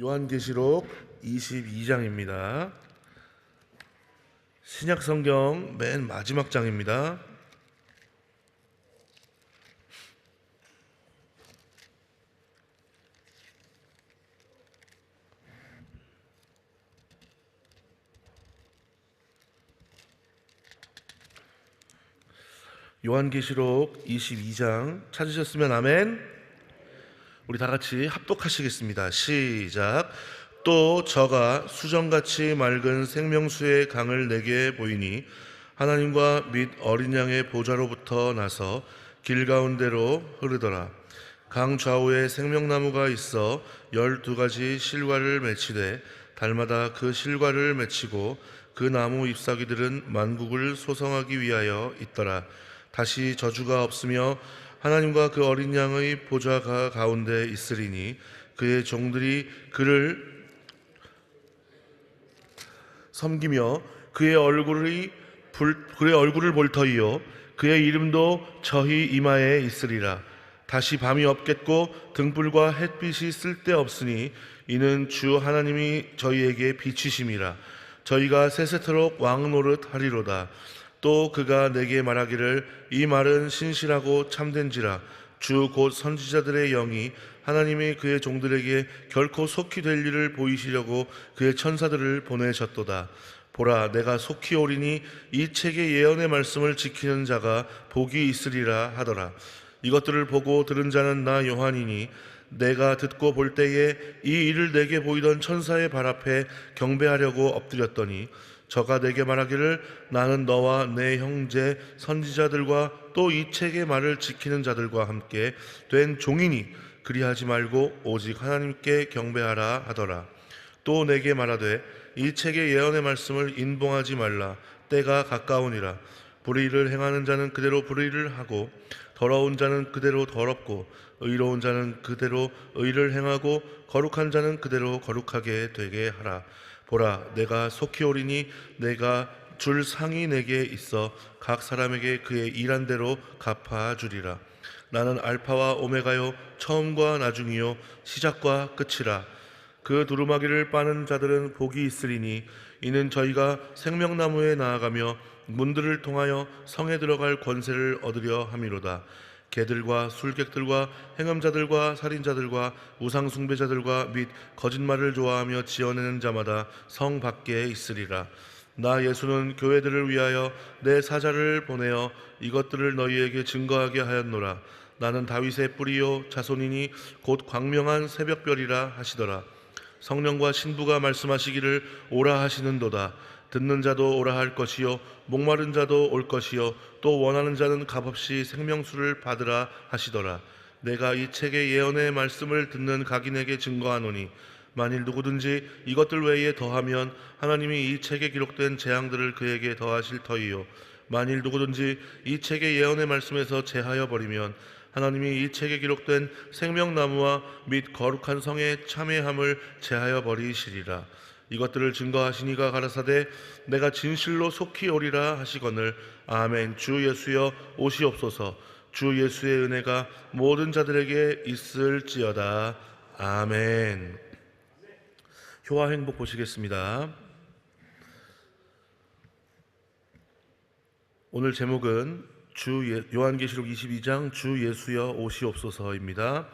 요한계시록 22장입니다. 신약성경 맨 마지막 장입니다. 요한계시록 22장 찾으셨으면 아멘. 우리 다 같이 합독하시겠습니다. 시작. 또 저가 수정같이 맑은 생명수의 강을 내게 보이니 하나님과 및 어린 양의 보좌로부터 나서 길 가운데로 흐르더라. 강 좌우에 생명나무가 있어 12가지 실과를 맺히되 달마다 그 실과를 맺히고 그 나무 잎사귀들은 만국을 소성하기 위하여 있더라. 다시 저주가 없으며 하나님과 그 어린 양의 보좌가 가운데 있으리니 그의 종들이 그를 섬기며 그의 얼굴을 볼 터이요 그의 이름도 저희 이마에 있으리라. 다시 밤이 없겠고 등불과 햇빛이 쓸데없으니 이는 주 하나님이 저희에게 비치심이라. 저희가 세세토록 왕 노릇 하리로다. 또 그가 내게 말하기를 이 말은 신실하고 참된지라. 주 곧 선지자들의 영이 하나님이 그의 종들에게 결코 속히 될 일을 보이시려고 그의 천사들을 보내셨도다. 보라, 내가 속히 오리니 이 책의 예언의 말씀을 지키는 자가 복이 있으리라 하더라. 이것들을 보고 들은 자는 나 요한이니 내가 듣고 볼 때에 이 일을 내게 보이던 천사의 발 앞에 경배하려고 엎드렸더니 저가 내게 말하기를 나는 너와 내 형제 선지자들과 또 이 책의 말을 지키는 자들과 함께 된 종이니 그리하지 말고 오직 하나님께 경배하라 하더라. 또 내게 말하되 이 책의 예언의 말씀을 인봉하지 말라. 때가 가까우니라. 불의를 행하는 자는 그대로 불의를 하고 더러운 자는 그대로 더럽고 의로운 자는 그대로 의를 행하고 거룩한 자는 그대로 거룩하게 되게 하라. 보라, 내가 속히 오리니 내가 줄 상이 내게 있어 각 사람에게 그의 일한 대로 갚아주리라. 나는 알파와 오메가요 처음과 나중이요 시작과 끝이라. 그 두루마기를 빠는 자들은 복이 있으리니 이는 저희가 생명나무에 나아가며 문들을 통하여 성에 들어갈 권세를 얻으려 함이로다. 개들과 술객들과 행음자들과 살인자들과 우상숭배자들과 및 거짓말을 좋아하며 지어내는 자마다 성 밖에 있으리라. 나 예수는 교회들을 위하여 내 사자를 보내어 이것들을 너희에게 증거하게 하였노라. 나는 다윗의 뿌리요 자손이니 곧 광명한 새벽별이라 하시더라. 성령과 신부가 말씀하시기를 오라 하시는도다. 듣는 자도 오라 할 것이요 목마른 자도 올 것이요 또 원하는 자는 값없이 생명수를 받으라 하시더라. 내가 이 책의 예언의 말씀을 듣는 각인에게 증거하노니 만일 누구든지 이것들 외에 더하면 하나님이 이 책에 기록된 재앙들을 그에게 더하실 터이요 만일 누구든지 이 책의 예언의 말씀에서 제하여 버리면 하나님이 이 책에 기록된 생명나무와 및 거룩한 성의 참회함을 제하여 버리시리라. 이것들을 증거하시니가 가라사대 내가 진실로 속히 오리라 하시거늘 아멘. 주 예수여 오시옵소서. 주 예수의 은혜가 모든 자들에게 있을지어다. 아멘. 효와 행복 보시겠습니다. 오늘 제목은 요한계시록 22장 주 예수여 오시옵소서입니다.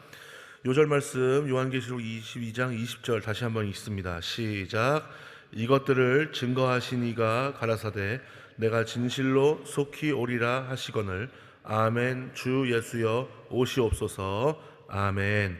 요절 말씀 요한계시록 22장 20절 다시 한번 읽습니다. 시작. 이것들을 증거하시니가 가라사대 내가 진실로 속히 오리라 하시거늘 아멘. 주 예수여 오시옵소서. 아멘.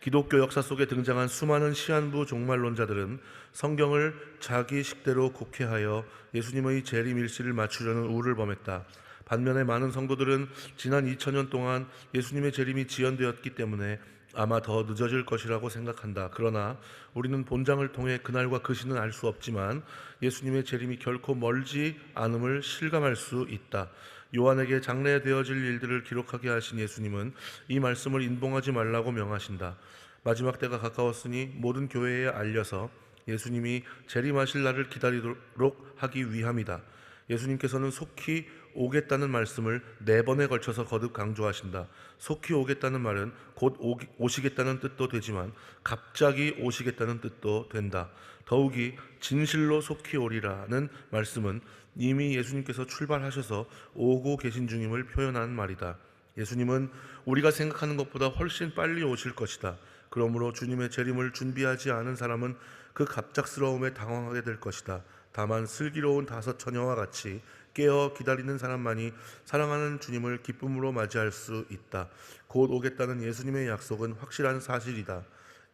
기독교 역사 속에 등장한 수많은 시한부 종말론자들은 성경을 자기 식대로 곡해하여 예수님의 재림 일시를 맞추려는 우를 범했다. 반면에 많은 성도들은 지난 2000년 동안 예수님의 재림이 지연되었기 때문에 아마 더 늦어질 것이라고 생각한다. 그러나 우리는 본장을 통해 그날과 그 시는 알 수 없지만 예수님의 재림이 결코 멀지 않음을 실감할 수 있다. 요한에게 장래되어질 일들을 기록하게 하신 예수님은 이 말씀을 인봉하지 말라고 명하신다. 마지막 때가 가까웠으니 모든 교회에 알려서 예수님이 재림하실 날을 기다리도록 하기 위함이다. 예수님께서는 속히 오겠다는 말씀을 4번에 걸쳐서 거듭 강조하신다. 속히 오겠다는 말은 곧 오시겠다는 뜻도 되지만 갑자기 오시겠다는 뜻도 된다. 더욱이 진실로 속히 오리라는 말씀은 이미 예수님께서 출발하셔서 오고 계신 중임을 표현한 말이다. 예수님은 우리가 생각하는 것보다 훨씬 빨리 오실 것이다. 그러므로 주님의 재림을 준비하지 않은 사람은 그 갑작스러움에 당황하게 될 것이다. 다만 슬기로운 5 처녀와 같이 깨어 기다리는 사람만이 사랑하는 주님을 기쁨으로 맞이할 수 있다. 곧 오겠다는 예수님의 약속은 확실한 사실이다.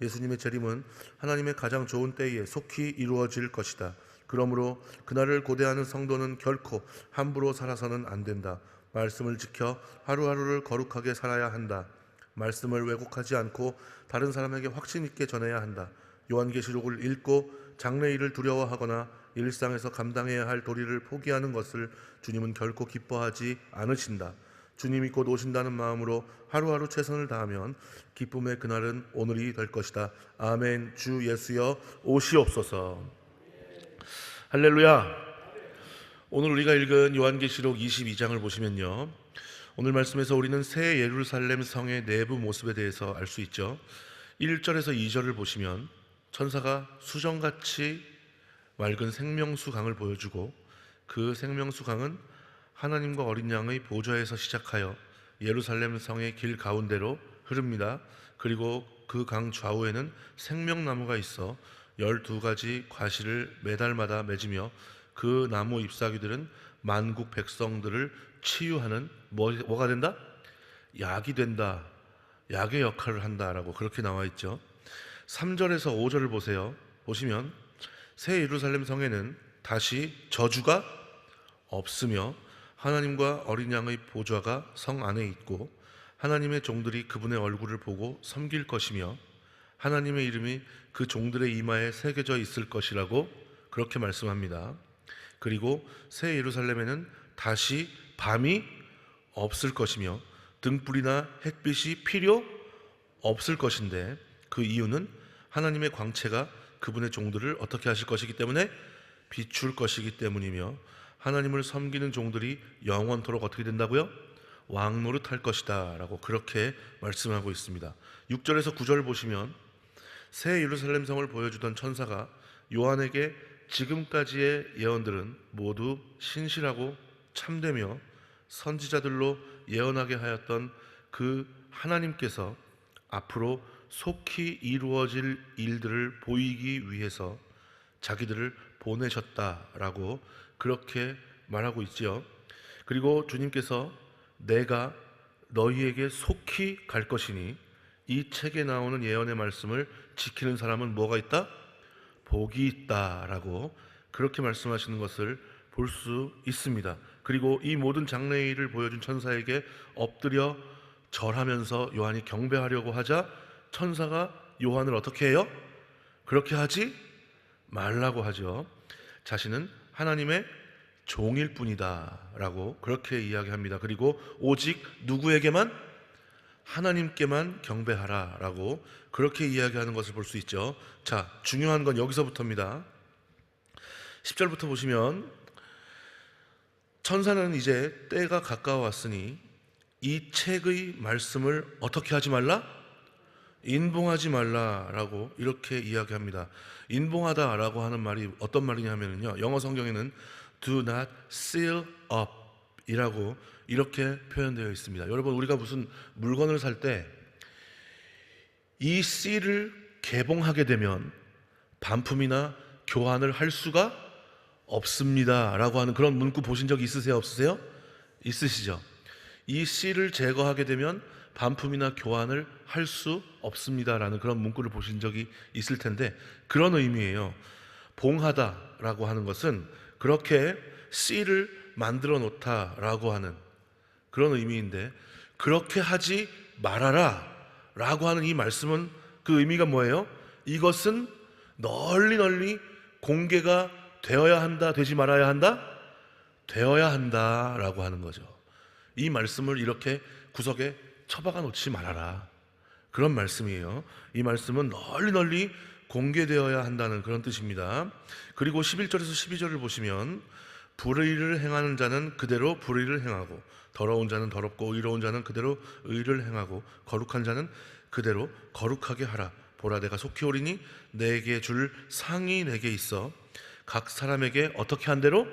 예수님의 재림은 하나님의 가장 좋은 때에 속히 이루어질 것이다. 그러므로 그날을 고대하는 성도는 결코 함부로 살아서는 안 된다. 말씀을 지켜 하루하루를 거룩하게 살아야 한다. 말씀을 왜곡하지 않고 다른 사람에게 확신 있게 전해야 한다. 요한계시록을 읽고 장래일을 두려워하거나 일상에서 감당해야 할 도리를 포기하는 것을 주님은 결코 기뻐하지 않으신다. 주님이 곧 오신다는 마음으로 하루하루 최선을 다하면 기쁨의 그날은 오늘이 될 것이다. 아멘. 주 예수여 오시옵소서. 할렐루야. 오늘 우리가 읽은 요한계시록 22장을 보시면요, 오늘 말씀에서 우리는 새 예루살렘 성의 내부 모습에 대해서 알 수 있죠. 1절에서 2절을 보시면 천사가 수정같이 맑은 생명수 강을 보여주고, 그 생명수 강은 하나님과 어린 양의 보좌에서 시작하여 예루살렘 성의 길 가운데로 흐릅니다. 그리고 그 강 좌우에는 생명나무가 있어 12가지 과실을 매달마다 맺으며 그 나무 잎사귀들은 만국 백성들을 치유하는 뭐가 된다? 약이 된다. 약의 역할을 한다라고 그렇게 나와 있죠. 3절에서 5절을 보시면 새 예루살렘 성에는 다시 저주가 없으며 하나님과 어린 양의 보좌가 성 안에 있고 하나님의 종들이 그분의 얼굴을 보고 섬길 것이며 하나님의 이름이 그 종들의 이마에 새겨져 있을 것이라고 그렇게 말씀합니다. 그리고 새 예루살렘에는 다시 밤이 없을 것이며 등불이나 햇빛이 필요 없을 것인데, 그 이유는 하나님의 광채가 그분의 종들을 어떻게 하실 것이기 때문에 비출 것이기 때문이며, 하나님을 섬기는 종들이 영원토록 어떻게 된다고요? 왕노릇할 것이다 라고 그렇게 말씀하고 있습니다. 6절에서 9절 보시면 새 예루살렘 성을 보여주던 천사가 요한에게 지금까지의 예언들은 모두 신실하고 참되며 선지자들로 예언하게 하였던 그 하나님께서 앞으로 속히 이루어질 일들을 보이기 위해서 자기들을 보내셨다라고 그렇게 말하고 있지요. 그리고 주님께서 내가 너희에게 속히 갈 것이니 이 책에 나오는 예언의 말씀을 지키는 사람은 뭐가 있다? 복이 있다라고 그렇게 말씀하시는 것을 볼 수 있습니다. 그리고 이 모든 장래일을 보여준 천사에게 엎드려 절하면서 요한이 경배하려고 하자 천사가 요한을 어떻게 해요? 그렇게 하지 말라고 하죠. 자신은 하나님의 종일 뿐이다 라고 그렇게 이야기합니다. 그리고 오직 누구에게만? 하나님께만 경배하라 라고 그렇게 이야기하는 것을 볼 수 있죠. 자, 중요한 건 여기서부터입니다. 10절부터 보시면 천사는 이제 때가 가까워왔으니 이 책의 말씀을 어떻게 하지 말라? 인봉하지 말라라고 이렇게 이야기합니다. 인봉하다라고 하는 말이 어떤 말이냐면요, 영어 성경에는 do not seal up 이라고 이렇게 표현되어 있습니다. 여러분, 우리가 무슨 물건을 살 때 이 씨를 개봉하게 되면 반품이나 교환을 할 수가 없습니다 라고 하는 그런 문구 보신 적 있으세요? 없으세요? 있으시죠? 이 씨를 제거하게 되면 반품이나 교환을 할 수 없습니다 라는 그런 문구를 보신 적이 있을 텐데, 그런 의미예요. 봉하다라고 하는 것은 그렇게 씨를 만들어 놓다라고 하는 그런 의미인데, 그렇게 하지 말아라 라고 하는 이 말씀은 그 의미가 뭐예요? 이것은 널리 공개가 되어야 한다, 되지 말아야 한다? 되어야 한다 라고 하는 거죠. 이 말씀을 이렇게 구석에 처박아 놓지 말아라, 그런 말씀이에요. 이 말씀은 널리 공개되어야 한다는 그런 뜻입니다. 그리고 11절에서 12절을 보시면 불의를 행하는 자는 그대로 불의를 행하고, 더러운 자는 더럽고 의로운 자는 그대로 의를 행하고, 거룩한 자는 그대로 거룩하게 하라. 보라, 내가 속히 오리니 내게 줄 상이 내게 있어 각 사람에게 어떻게 한 대로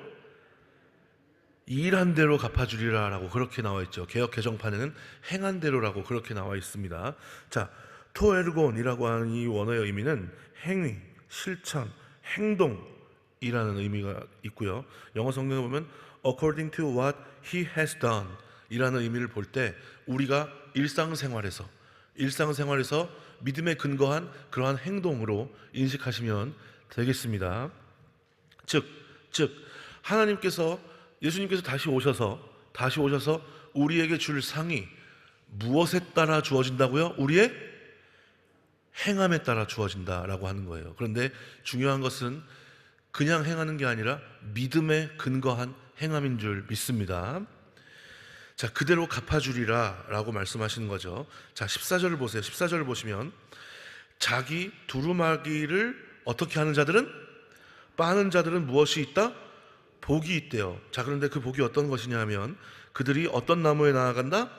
일한 대로 갚아주리라 라고 그렇게 나와 있죠. 개역 개정판에는 행한 대로라고 그렇게 나와 있습니다. 자, 토에르곤이라고 하는 이 원어의 의미는 행위, 실천, 행동이라는 의미가 있고요. 영어 성경에 보면 according to what he has done 이라는 의미를 볼 때 우리가 일상생활에서 믿음에 근거한 그러한 행동으로 인식하시면 되겠습니다. 즉 하나님께서, 예수님께서 다시 오셔서 우리에게 줄 상이 무엇에 따라 주어진다고요? 우리의 행함에 따라 주어진다라고 하는 거예요. 그런데 중요한 것은 그냥 행하는 게 아니라 믿음에 근거한 행함인 줄 믿습니다. 자, 그대로 갚아주리라 라고 말씀하시는 거죠. 자, 14절을 보세요. 14절을 보시면 자기 두루마기를 어떻게 하는 자들은, 빠는 자들은 무엇이 있다? 복이 있대요. 자, 그런데 그 복이 어떤 것이냐 하면 그들이 어떤 나무에 나아간다?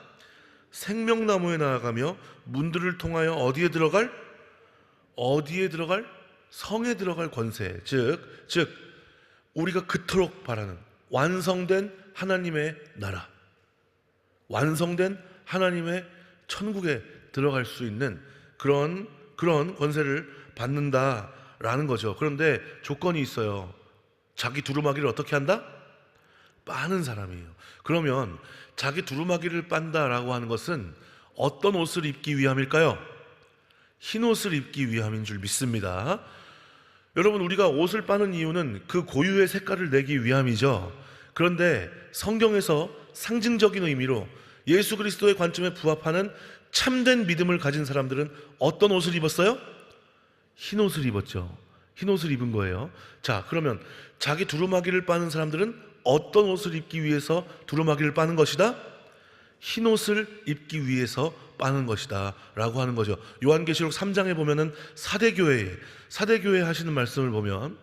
생명나무에 나아가며 문들을 통하여 어디에 들어갈? 성에 들어갈 권세. 즉 우리가 그토록 바라는 완성된 하나님의 나라, 완성된 하나님의 천국에 들어갈 수 있는 그런 권세를 받는다라는 거죠. 그런데 조건이 있어요. 자기 두루마기를 어떻게 한다? 빠는 사람이에요. 그러면 자기 두루마기를 빤다라고 하는 것은 어떤 옷을 입기 위함일까요? 흰 옷을 입기 위함인 줄 믿습니다. 여러분, 우리가 옷을 빠는 이유는 그 고유의 색깔을 내기 위함이죠. 그런데 성경에서 상징적인 의미로 예수 그리스도의 관점에 부합하는 참된 믿음을 가진 사람들은 어떤 옷을 입었어요? 흰 옷을 입었죠. 흰 옷을 입은 거예요. 자, 그러면 자기 두루마기를 빠는 사람들은 어떤 옷을 입기 위해서 두루마기를 빠는 것이다? 흰 옷을 입기 위해서 빠는 것이다 라고 하는 거죠. 요한계시록 3장에 보면은 사대교회 하시는 말씀을 보면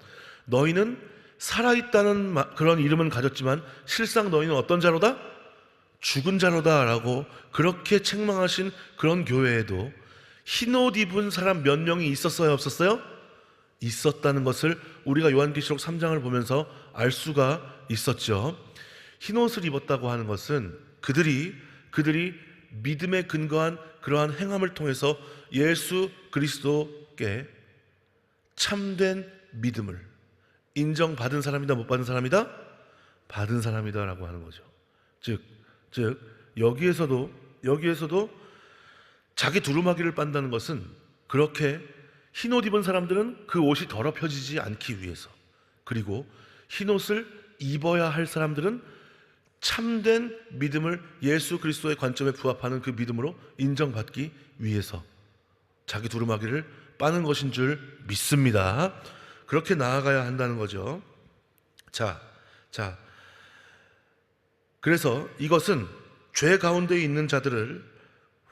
너희는 살아있다는 그런 이름은 가졌지만 실상 너희는 어떤 자로다? 죽은 자로다 라고 그렇게 책망하신 그런 교회에도 흰옷 입은 사람 몇 명이 있었어요, 없었어요? 있었다는 것을 우리가 요한계시록 3장을 보면서 알 수가 있었죠. 흰옷을 입었다고 하는 것은 그들이 믿음에 근거한 그러한 행함을 통해서 예수 그리스도께 참된 믿음을 인정받은 사람이다, 못 받은 사람이다? 받은 사람이다 라고 하는 거죠. 즉 여기에서도 자기 두루마기를 빤다는 것은 그렇게 흰옷 입은 사람들은 그 옷이 더럽혀지지 않기 위해서, 그리고 흰옷을 입어야 할 사람들은 참된 믿음을 예수 그리스도의 관점에 부합하는 그 믿음으로 인정받기 위해서 자기 두루마기를 빠는 것인 줄 믿습니다. 그렇게 나아가야 한다는 거죠. 자, 그래서 이것은 죄 가운데 있는 자들을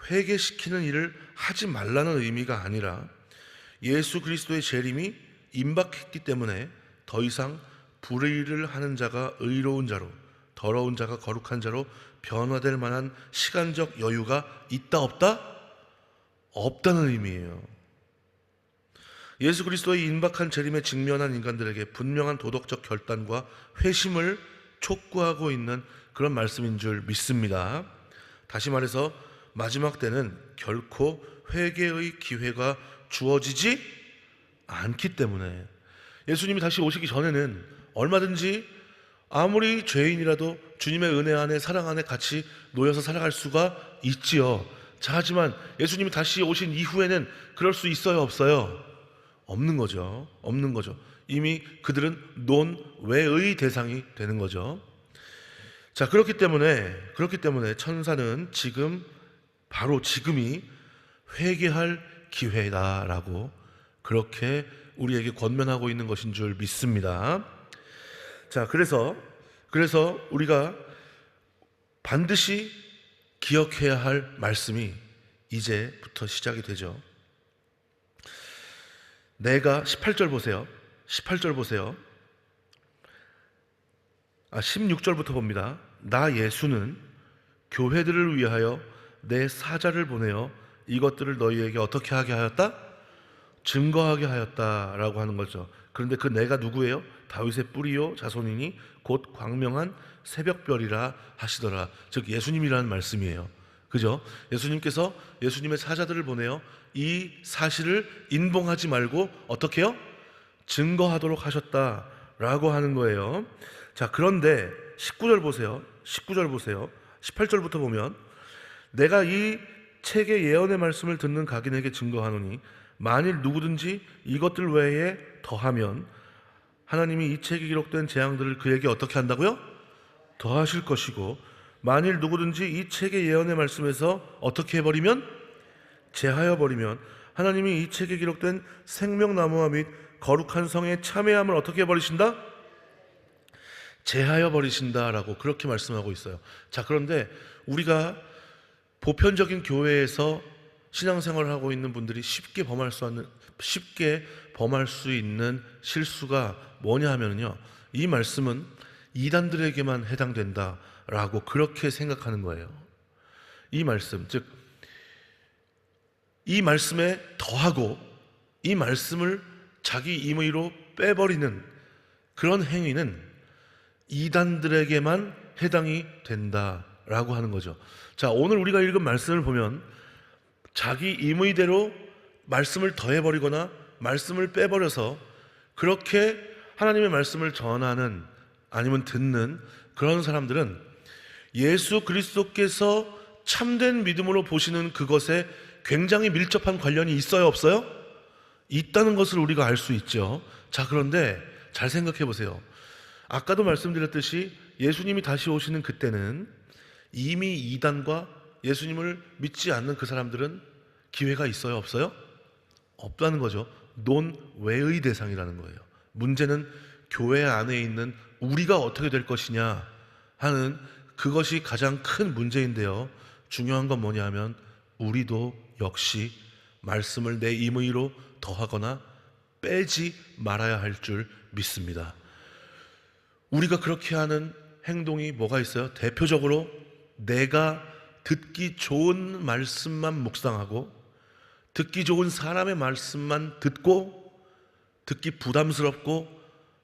회개시키는 일을 하지 말라는 의미가 아니라 예수 그리스도의 재림이 임박했기 때문에 더 이상 불의를 하는 자가 의로운 자로, 더러운 자가 거룩한 자로 변화될 만한 시간적 여유가 있다, 없다? 없다는 의미예요. 예수 그리스도의 임박한 재림에 직면한 인간들에게 분명한 도덕적 결단과 회심을 촉구하고 있는 그런 말씀인 줄 믿습니다. 다시 말해서 마지막 때는 결코 회개의 기회가 주어지지 않기 때문에 예수님이 다시 오시기 전에는 얼마든지 아무리 죄인이라도 주님의 은혜 안에, 사랑 안에 같이 놓여서 살아갈 수가 있지요. 자, 하지만 예수님이 다시 오신 이후에는 그럴 수 있어요, 없어요? 없는 거죠. 이미 그들은 논외의 대상이 되는 거죠. 자, 그렇기 때문에 천사는 바로 지금이 회개할 기회다라고 그렇게 우리에게 권면하고 있는 것인 줄 믿습니다. 자, 그래서 우리가 반드시 기억해야 할 말씀이 이제부터 시작이 되죠. 내가 18절 보세요. 16절부터 봅니다. 나 예수는 교회들을 위하여 내 사자를 보내어 이것들을 너희에게 어떻게 하게 하였다? 증거하게 하였다라고 하는 거죠. 그런데 그 내가 누구예요? 다윗의 뿌리요 자손이니 곧 광명한 새벽별이라 하시더라. 즉 예수님이라는 말씀이에요. 그죠? 예수님께서 예수님의 사자들을 보내어 이 사실을 인봉하지 말고 어떻게 해요? 증거하도록 하셨다라고 하는 거예요. 자, 그런데 19절 보세요. 19절 보세요. 18절부터 보면 내가 이 책의 예언의 말씀을 듣는 각인에게 증거하노니 만일 누구든지 이것들 외에 더하면 하나님이 이 책에 기록된 재앙들을 그에게 어떻게 한다고요? 더하실 것이고 만일 누구든지 이 책의 예언의 말씀에서 어떻게 해버리면? 제하여 버리면 하나님이 이 책에 기록된 생명나무와 및 거룩한 성의 참회함을 어떻게 해버리신다? 제하여 버리신다라고 그렇게 말씀하고 있어요. 자, 그런데 우리가 보편적인 교회에서 신앙생활을 하고 있는 분들이 쉽게 범할 수 있는 실수가 뭐냐 하면요, 이 말씀은 이단들에게만 해당된다라고 그렇게 생각하는 거예요. 이 말씀, 즉 이 말씀에 더하고 이 말씀을 자기 임의로 빼버리는 그런 행위는 이단들에게만 해당이 된다라고 하는 거죠. 자, 오늘 우리가 읽은 말씀을 보면 자기 임의대로 말씀을 더해버리거나 말씀을 빼버려서 그렇게 하나님의 말씀을 전하는 아니면 듣는 그런 사람들은 예수 그리스도께서 참된 믿음으로 보시는 그것에 굉장히 밀접한 관련이 있어요, 없어요? 있다는 것을 우리가 알 수 있죠. 자, 그런데 잘 생각해 보세요. 아까도 말씀드렸듯이 예수님이 다시 오시는 그때는 이미 이단과 예수님을 믿지 않는 그 사람들은 기회가 있어요, 없어요? 없다는 거죠. 논외의 대상이라는 거예요. 문제는 교회 안에 있는 우리가 어떻게 될 것이냐 하는 그것이 가장 큰 문제인데요. 중요한 건 뭐냐 하면 우리도 역시 말씀을 내 임의로 더하거나 빼지 말아야 할 줄 믿습니다. 우리가 그렇게 하는 행동이 뭐가 있어요? 대표적으로 내가 듣기 좋은 말씀만 묵상하고 듣기 좋은 사람의 말씀만 듣고 듣기 부담스럽고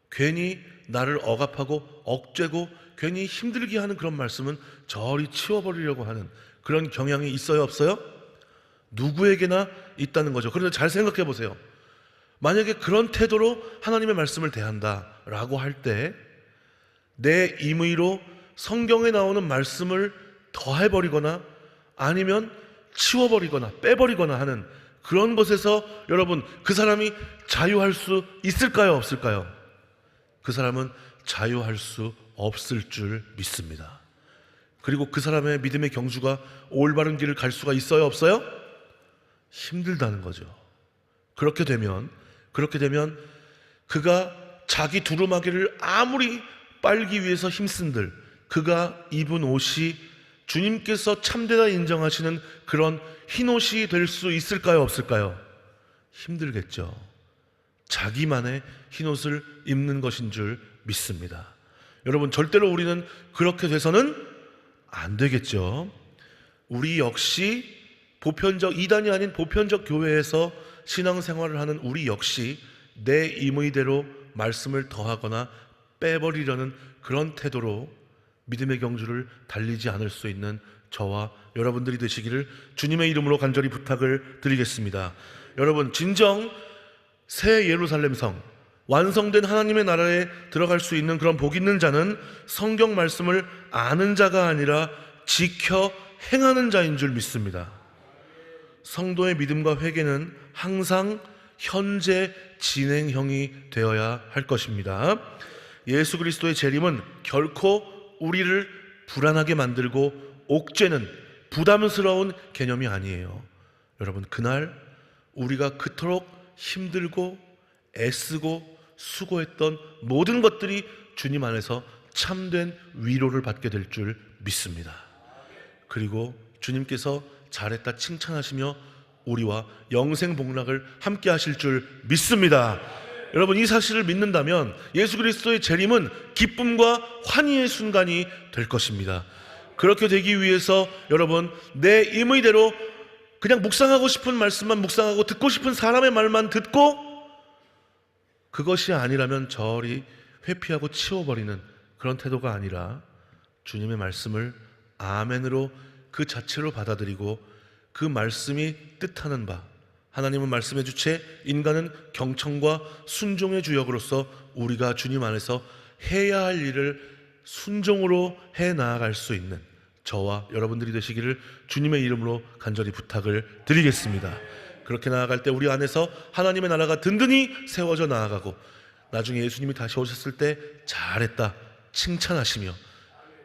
괜히 나를 억압하고 억제고 괜히 힘들게 하는 그런 말씀은 저리 치워버리려고 하는 그런 경향이 있어요, 없어요? 누구에게나 있다는 거죠. 그런데 잘 생각해 보세요. 만약에 그런 태도로 하나님의 말씀을 대한다라고 할 때 내 임의로 성경에 나오는 말씀을 더해버리거나 아니면 치워버리거나 빼버리거나 하는 그런 것에서 여러분 그 사람이 자유할 수 있을까요, 없을까요? 그 사람은 자유할 수 없을 줄 믿습니다. 그리고 그 사람의 믿음의 경주가 올바른 길을 갈 수가 있어요, 없어요? 힘들다는 거죠. 그렇게 되면 그가 자기 두루마기를 아무리 빨기 위해서 힘쓴들 그가 입은 옷이 주님께서 참되다 인정하시는 그런 흰 옷이 될 수 있을까요, 없을까요? 힘들겠죠. 자기만의 흰 옷을 입는 것인 줄 믿습니다. 여러분, 절대로 우리는 그렇게 돼서는 안 되겠죠. 우리 역시 이단이 아닌 보편적 교회에서 신앙생활을 하는 우리 역시 내 임의대로 말씀을 더하거나 빼버리려는 그런 태도로 믿음의 경주를 달리지 않을 수 있는 저와 여러분들이 되시기를 주님의 이름으로 간절히 부탁을 드리겠습니다. 여러분, 진정 새 예루살렘 성, 완성된 하나님의 나라에 들어갈 수 있는 그런 복 있는 자는 성경 말씀을 아는 자가 아니라 지켜 행하는 자인 줄 믿습니다. 성도의 믿음과 회개는 항상 현재 진행형이 되어야 할 것입니다. 예수 그리스도의 재림은 결코 우리를 불안하게 만들고 옥죄는 부담스러운 개념이 아니에요. 여러분, 그날 우리가 그토록 힘들고 애쓰고 수고했던 모든 것들이 주님 안에서 참된 위로를 받게 될 줄 믿습니다. 그리고 주님께서 잘했다 칭찬하시며 우리와 영생 복락을 함께 하실 줄 믿습니다. 여러분, 이 사실을 믿는다면 예수 그리스도의 재림은 기쁨과 환희의 순간이 될 것입니다. 그렇게 되기 위해서 여러분, 내 임의대로 그냥 묵상하고 싶은 말씀만 묵상하고 듣고 싶은 사람의 말만 듣고 그것이 아니라면 저리 회피하고 치워버리는 그런 태도가 아니라 주님의 말씀을 아멘으로 그 자체로 받아들이고 그 말씀이 뜻하는 바, 하나님은 말씀의 주체, 인간은 경청과 순종의 주역으로서 우리가 주님 안에서 해야 할 일을 순종으로 해 나아갈 수 있는 저와 여러분들이 되시기를 주님의 이름으로 간절히 부탁을 드리겠습니다. 그렇게 나아갈 때 우리 안에서 하나님의 나라가 든든히 세워져 나아가고 나중에 예수님이 다시 오셨을 때 잘했다 칭찬하시며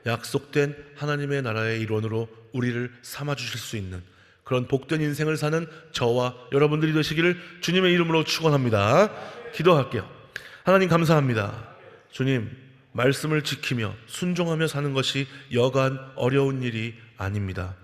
약속된 하나님의 나라의 일원으로 우리를 삼아주실 수 있는 그런 복된 인생을 사는 저와 여러분들이 되시기를 주님의 이름으로 축원합니다. 기도할게요. 하나님 감사합니다. 주님, 말씀을 지키며 순종하며 사는 것이 여간 어려운 일이 아닙니다.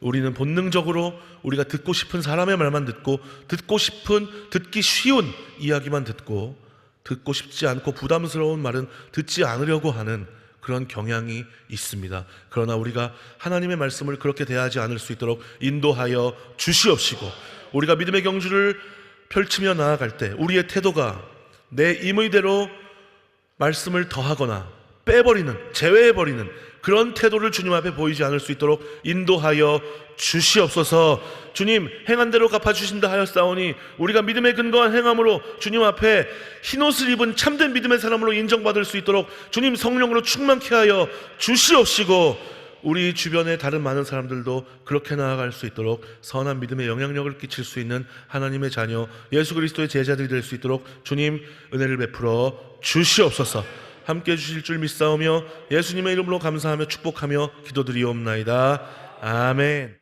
우리는 본능적으로 우리가 듣고 싶은 사람의 말만 듣고 듣고 싶은 듣기 쉬운 이야기만 듣고 듣고 싶지 않고 부담스러운 말은 듣지 않으려고 하는 그런 경향이 있습니다. 그러나 우리가 하나님의 말씀을 그렇게 대하지 않을 수 있도록 인도하여 주시옵시고 우리가 믿음의 경주를 펼치며 나아갈 때 우리의 태도가 내 임의대로 말씀을 더하거나 빼버리는, 제외해버리는 그런 태도를 주님 앞에 보이지 않을 수 있도록 인도하여 주시옵소서. 주님, 행한 대로 갚아주신다 하였사오니 우리가 믿음에 근거한 행함으로 주님 앞에 흰옷을 입은 참된 믿음의 사람으로 인정받을 수 있도록 주님 성령으로 충만케 하여 주시옵시고 우리 주변의 다른 많은 사람들도 그렇게 나아갈 수 있도록 선한 믿음의 영향력을 끼칠 수 있는 하나님의 자녀 예수 그리스도의 제자들이 될 수 있도록 주님 은혜를 베풀어 주시옵소서. 함께 해주실 줄 믿사오며 예수님의 이름으로 감사하며 축복하며 기도드리옵나이다. 아멘.